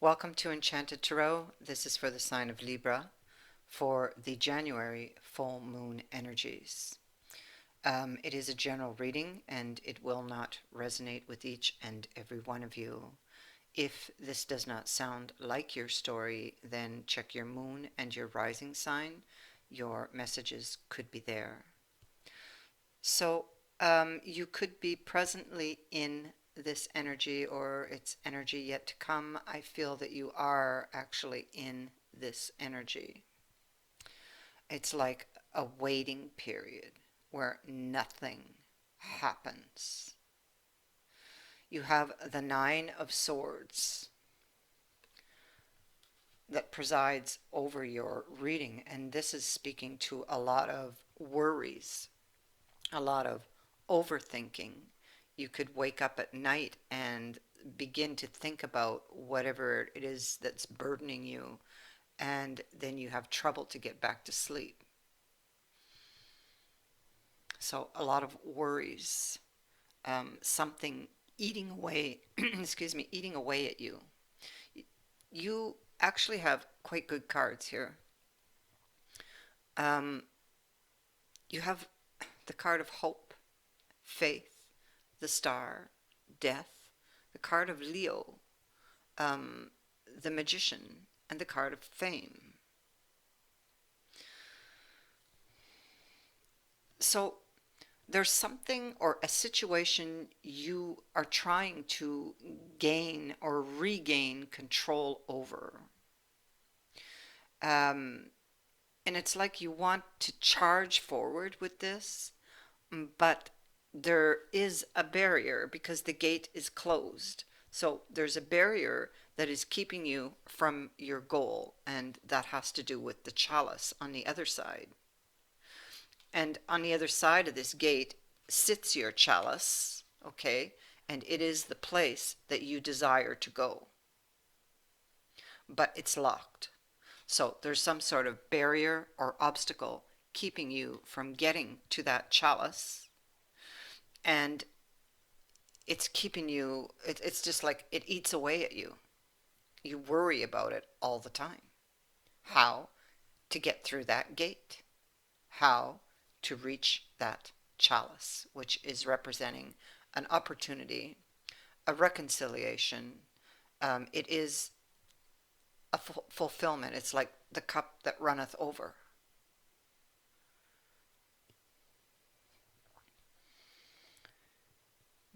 Welcome to Enchanted Tarot. This is for the sign of Libra for the January full moon energies. It is a general reading and it will not resonate with each and every one of you. If this does not sound like your story, then check your moon and your rising sign. Your messages could be there. So you could be presently in this energy or its energy yet to come. I feel that you are actually in this energy. It's like a waiting period where nothing happens. You have the Nine of Swords that presides over your reading, and this is speaking to a lot of worries, a lot of overthinking. You could wake up at night and begin to think about whatever it is that's burdening you, and then you have trouble to get back to sleep. So, a lot of worries, something eating away, excuse me, eating away at you. You actually have quite good cards here. Um, you have the card of hope, faith, the star, death, the card of Leo, um, the magician, and the card of fame. So there's something or a situation you are trying to gain or regain control over. Um, and it's like you want to charge forward with this, but there is a barrier because the gate is closed. So there's a barrier that is keeping you from your goal, and that has to do with the chalice on the other side. And on the other side of this gate sits your chalice, okay? And it is the place that you desire to go, but it's locked. So there's some sort of barrier or obstacle keeping you from getting to that chalice, and it's keeping you, it's just like it eats away at you. You worry about it all the time. How to get through that gate, how to reach that chalice, which is representing an opportunity, a reconciliation. It is a fulfillment. It's like the cup that runneth over.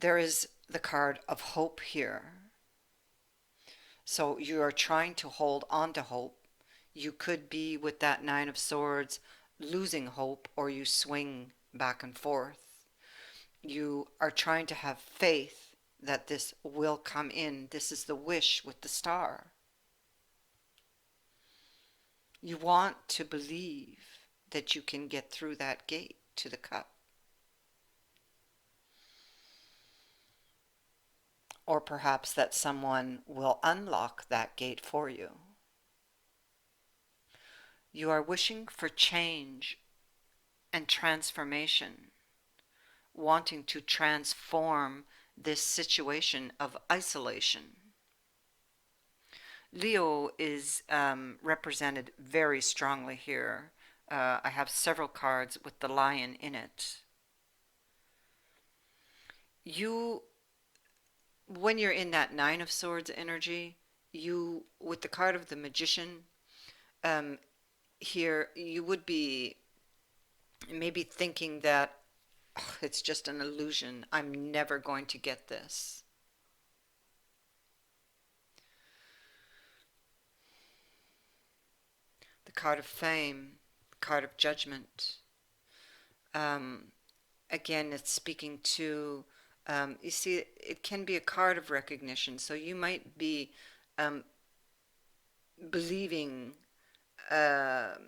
There is the card of hope here. So you are trying to hold on to hope. You could be with that Nine of Swords losing hope, or you swing back and forth. You are trying to have faith that this will come in. This is the wish with the star. You want to believe that you can get through that gate to the cup. Or perhaps that someone will unlock that gate for you. You are wishing for change and transformation, wanting to transform this situation of isolation. Leo is represented very strongly here. I have several cards with the lion in it. You, when you're in that Nine of Swords energy, you, with the card of the magician, um, here, you would be maybe thinking that, "Ugh, it's just an illusion. I'm never going to get this." The card of fame, the card of judgment. Um, Again, it's speaking to, you see, it can be a card of recognition. So you might be um, believing that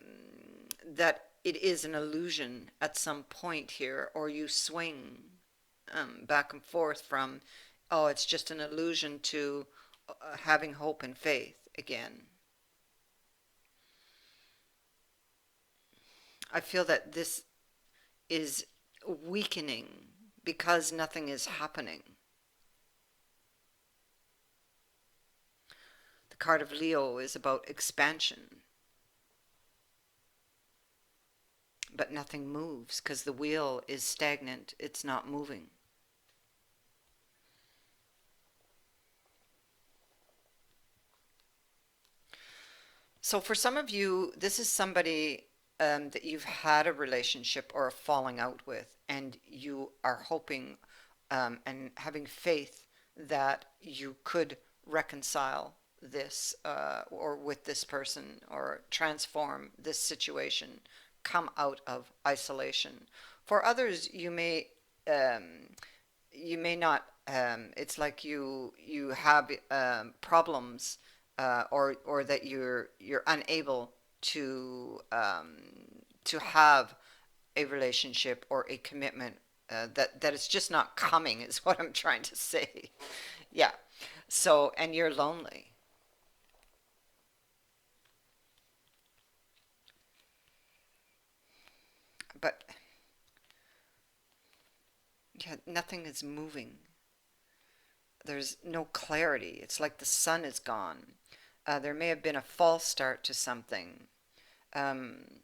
it is an illusion at some point here, or you swing back and forth from, oh, it's just an illusion, to having hope and faith again. I feel that this is weakening because nothing is happening. The card of Leo is about expansion, but nothing moves because the wheel is stagnant. It's not moving. So for some of you, this is somebody that you've had a relationship or a falling out with, and you are hoping and having faith that you could reconcile this or with this person or transform this situation, come out of isolation. For others, um, you may not. It's like you have problems, or that you're unable to have a relationship or a commitment. That it's just not coming is what I'm trying to say. Yeah. So, and you're lonely, but yeah, nothing is moving. There's no clarity. It's like the sun is gone. There may have been a false start to something. Um,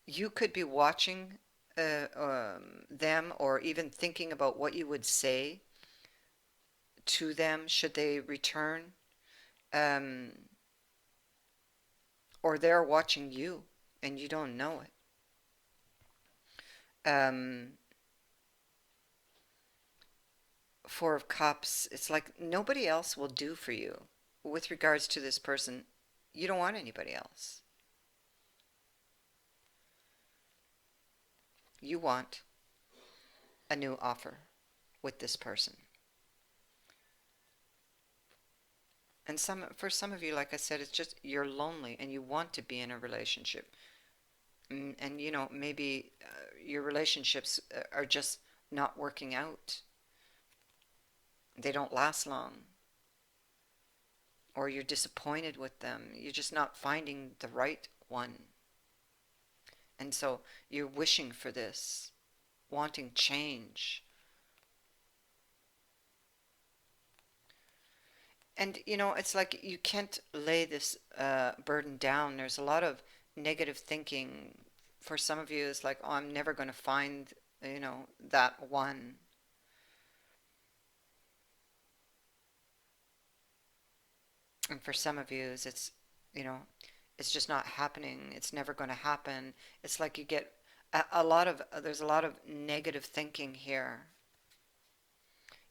you could be watching them, or even thinking about what you would say to them should they return, um, or they're watching you and you don't know it. Four of Cups, it's like nobody else will do for you with regards to this person. You don't want anybody else. You want a new offer with this person. And for some of you, like I said, it's just you're lonely and you want to be in a relationship. And maybe your relationships are just not working out. They don't last long. Or you're disappointed with them. You're just not finding the right one. And so you're wishing for this, wanting change. And it's like you can't lay this burden down. There's a lot of negative thinking. For some of you, it's like, oh, I'm never going to find, that one. And for some of you, you know, it's just not happening. It's never going to happen. It's like you get a lot of, there's a lot of negative thinking here.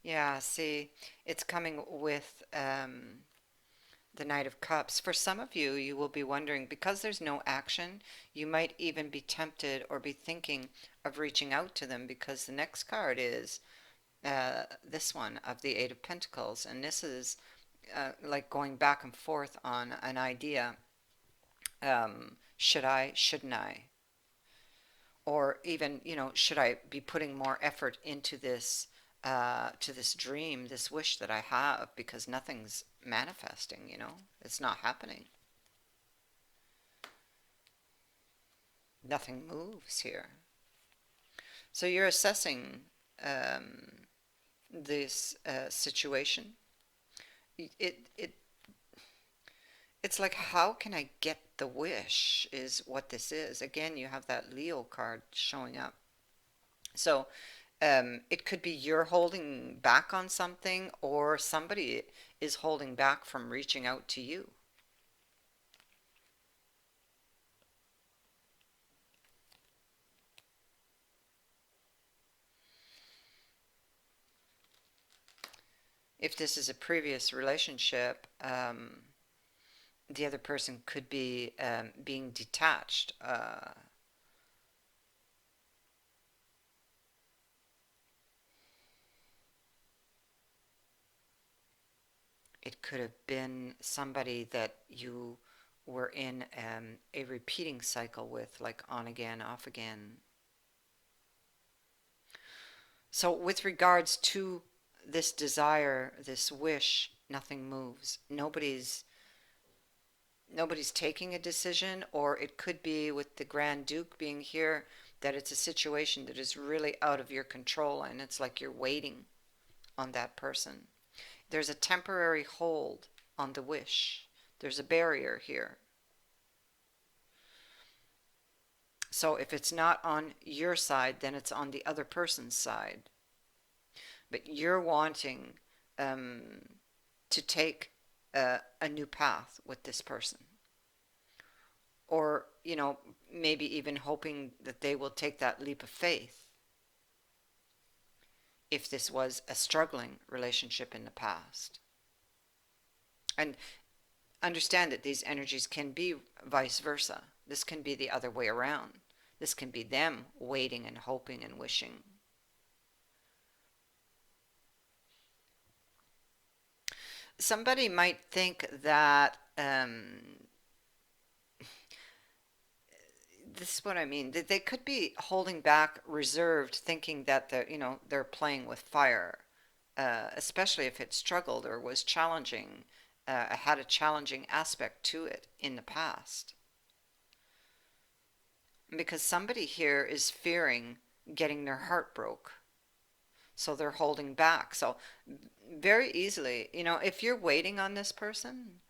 Yeah, see, it's coming with the Knight of Cups. For some of you, you will be wondering, because there's no action, you might even be tempted or be thinking of reaching out to them, because the next card is this one of the Eight of Pentacles. And this is like going back and forth on an idea. Should I, shouldn't I? Or even, should I be putting more effort into this, to this dream, this wish that I have, because nothing's manifesting, it's not happening. Nothing moves here. So you're assessing um, this situation. It it's like, how can I get the wish is what this is. Again, you have that Leo card showing up. So it could be you're holding back on something, or somebody is holding back from reaching out to you. If this is a previous relationship, the other person could be being detached. It could have been somebody that you were in a repeating cycle with, like on again, off again. So, with regards to this desire, this wish, nothing moves. Nobody's taking a decision, or it could be with the Grand Duke being here. that it's a situation that is really out of your control and it's like you're waiting on that person. There's a temporary hold on the wish. There's a barrier here. So if it's not on your side, then it's on the other person's side. But you're wanting um, to take a new path with this person. Or, maybe even hoping that they will take that leap of faith if this was a struggling relationship in the past. And understand that these energies can be vice versa. This can be the other way around. This can be them waiting and hoping and wishing. Somebody might think that this is what I mean. That they could be holding back, reserved, thinking that they're playing with fire, especially if it struggled or was challenging, had a challenging aspect to it in the past. Because somebody here is fearing getting their heart broke, so they're holding back. So very easily, if you're waiting on this person,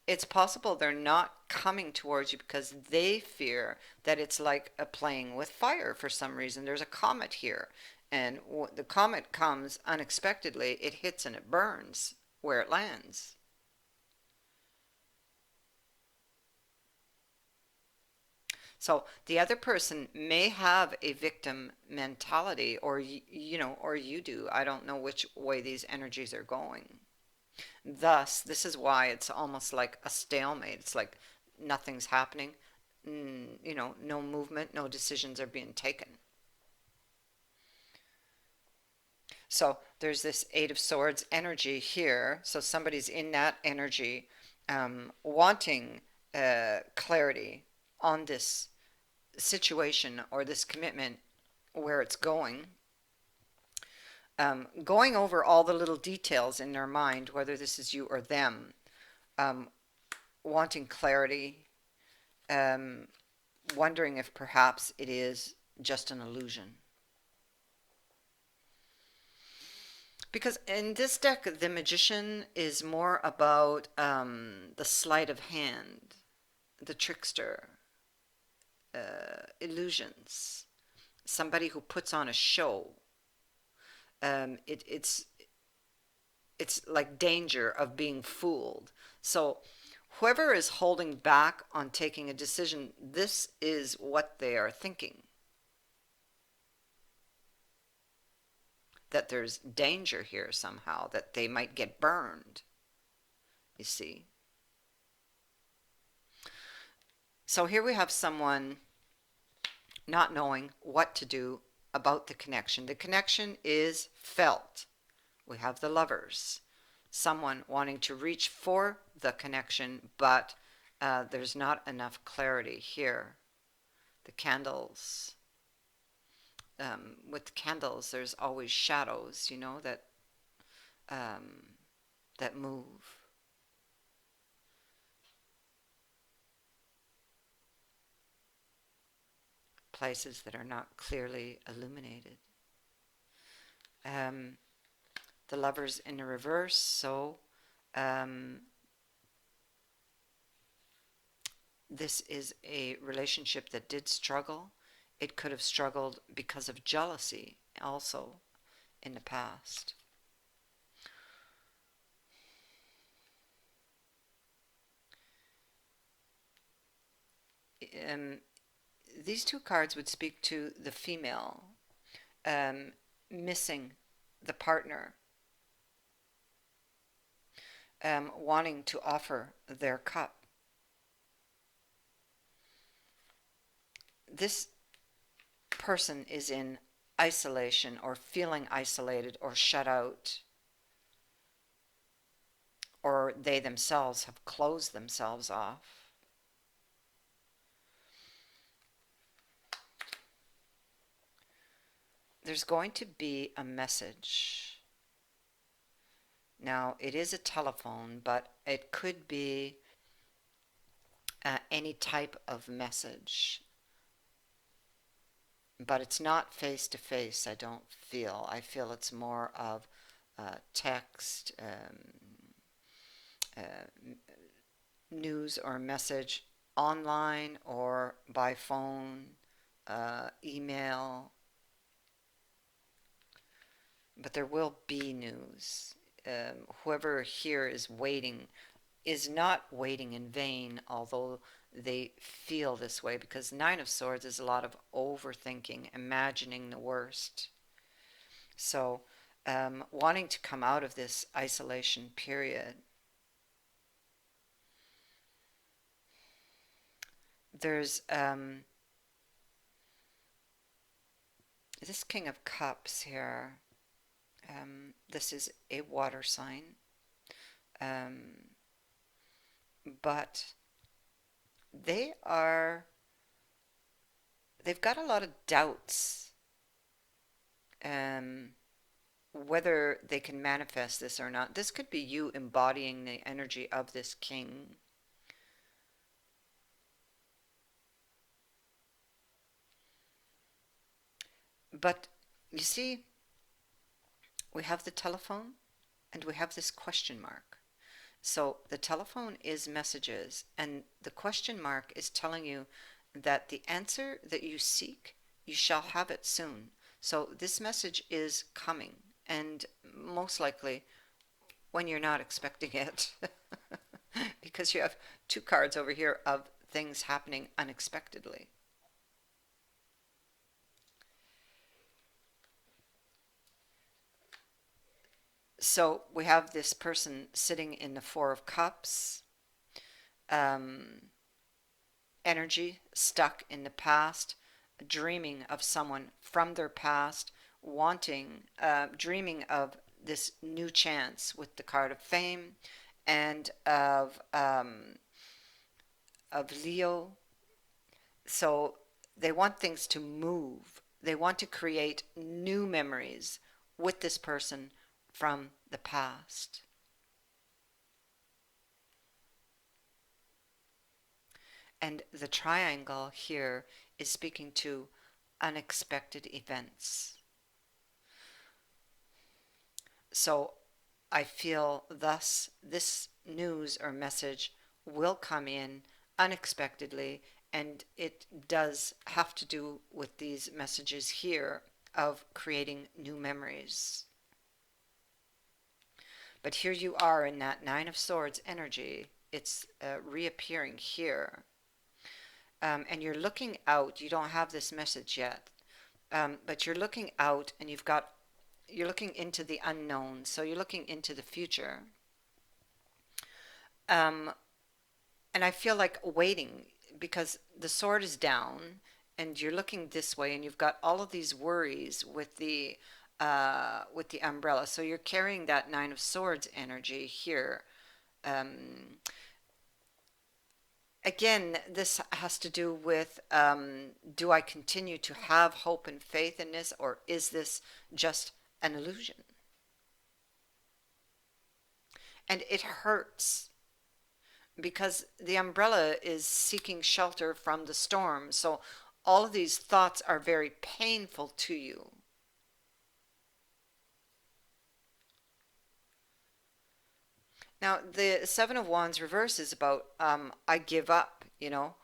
it's possible they're not coming towards you because they fear that it's like a playing with fire for some reason. There's a comet here, and the comet comes unexpectedly, it hits and it burns where it lands. So the other person may have a victim mentality, or or you do. I don't know which way these energies are going. Thus, this is why it's almost like a stalemate. It's like nothing's happening. No movement, no decisions are being taken. So there's this Eight of Swords energy here. So somebody's in that energy, wanting clarity on this situation or this commitment, where it's going. Going over all the little details in their mind, whether this is you or them, um, wanting clarity, um, wondering if perhaps it is just an illusion. Because in this deck, the magician is more about the sleight of hand, the trickster, illusions, somebody who puts on a show. It's like danger of being fooled. So whoever is holding back on taking a decision, this is what they are thinking. That there's danger here somehow, that they might get burned, you see. So here we have someone not knowing what to do about the connection. The connection is felt. We have the Lovers. Someone wanting to reach for the connection, but there's not enough clarity here. The Candles. With candles, there's always shadows, um, that move. Places that are not clearly illuminated. Um, the Lovers in the reverse, so um, this is a relationship that did struggle. It could have struggled because of jealousy also in the past. Um, these two cards would speak to the female, um, missing the partner, wanting to offer their cup. This person is in isolation or feeling isolated or shut out, or they themselves have closed themselves off. There's going to be a message. Now, it is a telephone, but it could be any type of message. but it's not face to face. I don't feel. I feel it's more of text, uh, news or message online or by phone, email, but there will be news. Whoever here is not waiting in vain, although they feel this way, because Nine of Swords is a lot of overthinking, imagining the worst. So, wanting to come out of this isolation period, there's this King of Cups here. This is a water sign, um, but they are they've got a lot of doubts, um, whether they can manifest this or not. This could be you embodying the energy of this king. But you see, we have the telephone and we have this question mark. So the telephone is messages, and the question mark is telling you that the answer that you seek, you shall have it soon. So this message is coming, and most likely when you're not expecting it, because you have two cards over here of things happening unexpectedly. So we have this person sitting in the Four of Cups, um, energy stuck in the past, dreaming of someone from their past, dreaming of this new chance with the card of fame, and of Leo. So they want things to move. They want to create new memories with this person from the past. And the triangle here is speaking to unexpected events. So I feel thus this news or message will come in unexpectedly, and it does have to do with these messages here of creating new memories. But here you are in that Nine of Swords energy. It's reappearing here. And you're looking out. You don't have this message yet, but you're looking out, and you're looking into the unknown. So you're looking into the future. Um, and I feel like waiting, because the sword is down, and you're looking this way, and you've got all of these worries with the umbrella. So you're carrying that Nine of Swords energy here. Um, Again, this has to do with, do I continue to have hope and faith in this, or is this just an illusion? And it hurts because the umbrella is seeking shelter from the storm. So all of these thoughts are very painful to you. Now, the Seven of Wands reverse is about, I give up, you know.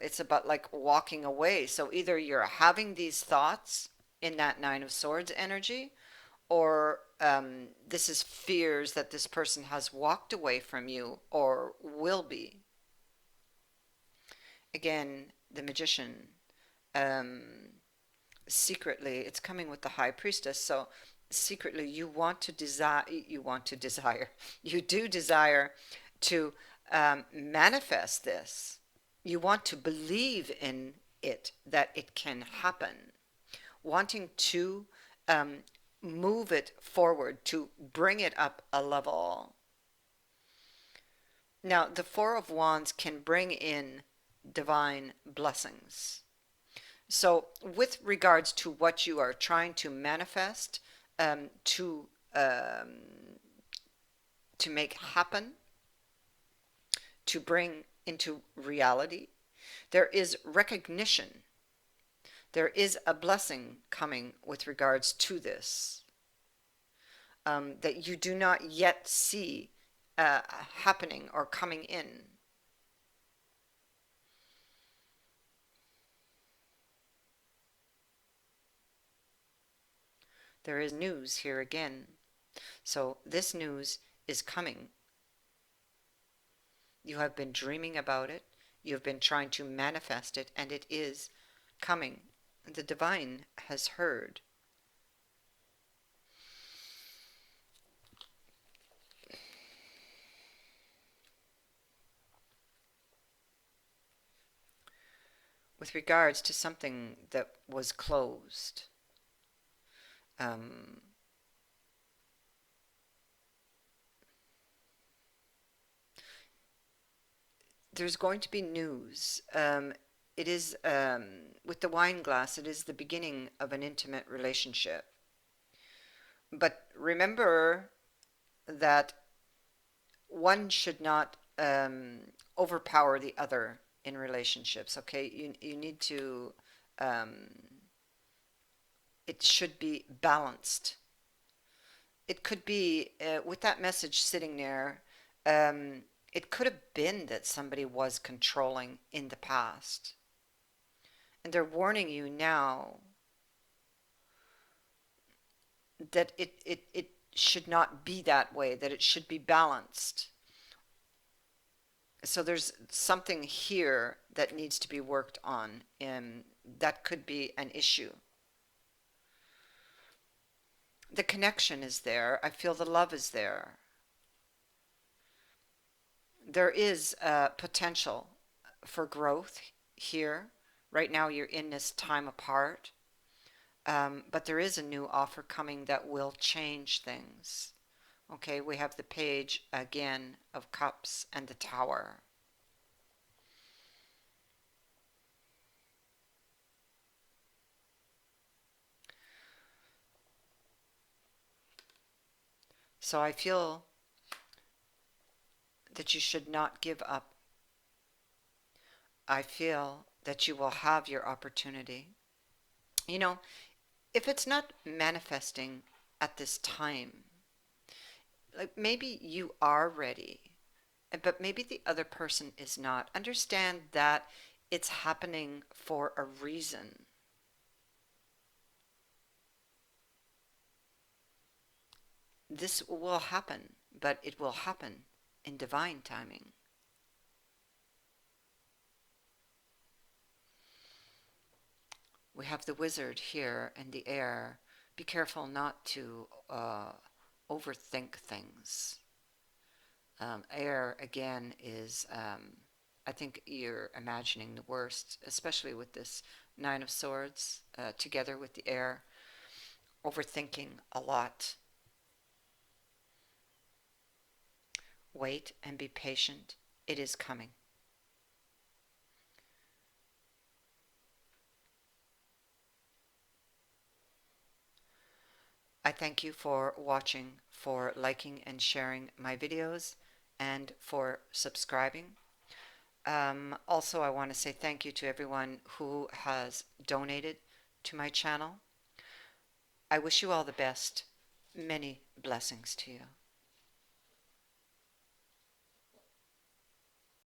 It's about like walking away. So either you're having these thoughts in that Nine of Swords energy, or this is fears that this person has walked away from you or will be. Again, the Magician. Um, Secretly, it's coming with the High Priestess. So secretly, you want to desire, you do desire to manifest this. You want to believe in it, that it can happen. Wanting to um, move it forward, to bring it up a level. Now, the Four of Wands can bring in divine blessings. So, with regards to what you are trying to manifest, um, to um, to make happen, to bring into reality, there is recognition There is a blessing coming with regards to this, that you do not yet see happening or coming in. There is news here again. So this news is coming. You have been dreaming about it. You have been trying to manifest it, and it is coming. The divine has heard. With regards to something that was closed, um, there's going to be news. It is, with the wine glass, it is the beginning of an intimate relationship. But remember that one should not overpower the other in relationships, okay? You need to, um, it should be balanced. It could be, with that message sitting there, it could have been that somebody was controlling in the past. And they're warning you now that it should not be that way, that it should be balanced. So there's something here that needs to be worked on, and that could be an issue. The connection is there. I feel the love is there. There is potential for growth here. Right now, you're in this time apart, but there is a new offer coming that will change things. Okay, we have the page again of cups and the tower. So I feel that you should not give up. I feel that you will have your opportunity. You know, if it's not manifesting at this time, like maybe you are ready, but maybe the other person is not. Understand that it's happening for a reason. This will happen, but it will happen in divine timing. We have the wizard here in the air. Be careful not to overthink things. Air, again, is, I think you're imagining the worst, especially with this Nine of Swords together with the air. Overthinking a lot. Wait and be patient. It is coming. I thank you for watching, for liking and sharing my videos, and for subscribing. Also, I want to say thank you to everyone who has donated to my channel. I wish you all the best. Many blessings to you.